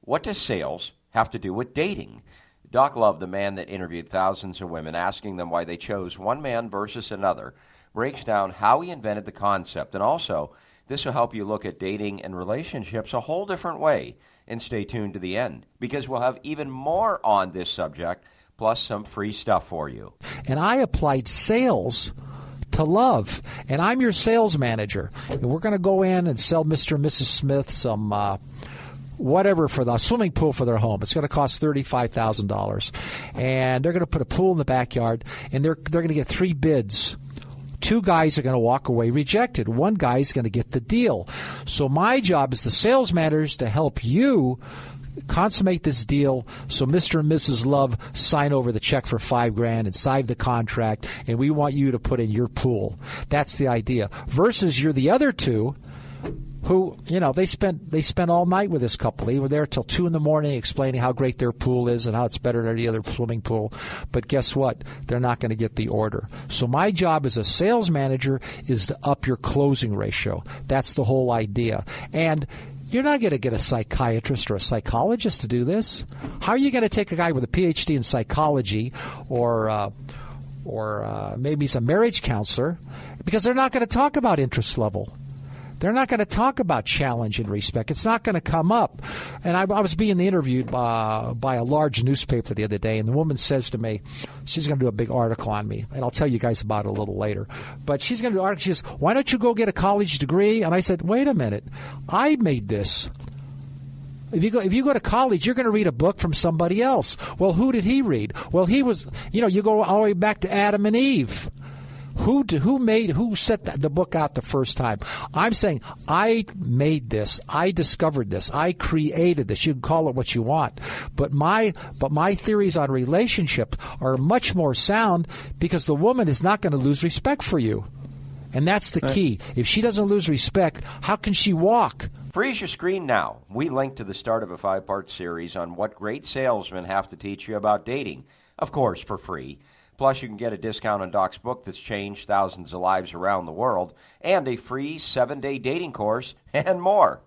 What does sales have to do with dating? Doc Love, the man that interviewed thousands of women, asking them why they chose one man versus another, breaks down how he invented the concept. And also, this will help you look at dating and relationships a whole different way. And stay tuned to the end, because we'll have even more on this subject, plus some free stuff for you. And I applied sales to love, and I'm your sales manager. And we're going to go in and sell Mr. and Mrs. Smith some whatever for the swimming pool for their home. It's going to cost $35,000, and they're going to put a pool in the backyard, and they're going to get 3 bids. 2 guys are going to walk away rejected. 1 guy is going to get the deal. So my job as the sales manager is to help you consummate this deal so Mr. and Mrs. Love sign over the check for $5,000 and sign the contract, and we want you to put in your pool. That's the idea. Versus you're the other 2 who, they spent all night with this couple. They were there till 2 a.m. explaining how great their pool is and how it's better than any other swimming pool. But guess what? They're not going to get the order. So my job as a sales manager is to up your closing ratio. That's the whole idea. And you're not going to get a psychiatrist or a psychologist to do this. How are you going to take a guy with a PhD in psychology or maybe he's a marriage counselor? Because they're not going to talk about interest level. They're not going to talk about challenge and respect. It's not going to come up. And I was being interviewed by a large newspaper the other day, and the woman says to me, she's going to do a big article on me, and I'll tell you guys about it a little later. But she's going to do an article. She says, why don't you go get a college degree? And I said, wait a minute. I made this. If you go to college, you're going to read a book from somebody else. Well, who did he read? Well, he was, you go all the way back to Adam and Eve. Who set the book out the first time? I'm saying I made this. I discovered this. I created this. You can call it what you want. But my theories on relationship are much more sound because the woman is not going to lose respect for you. And that's the key. If she doesn't lose respect, how can she walk? Freeze your screen now. We link to the start of a 5-part series on what great salesmen have to teach you about dating, of course, for free. Plus, you can get a discount on Doc's book that's changed thousands of lives around the world, and a free 7-day dating course, and more.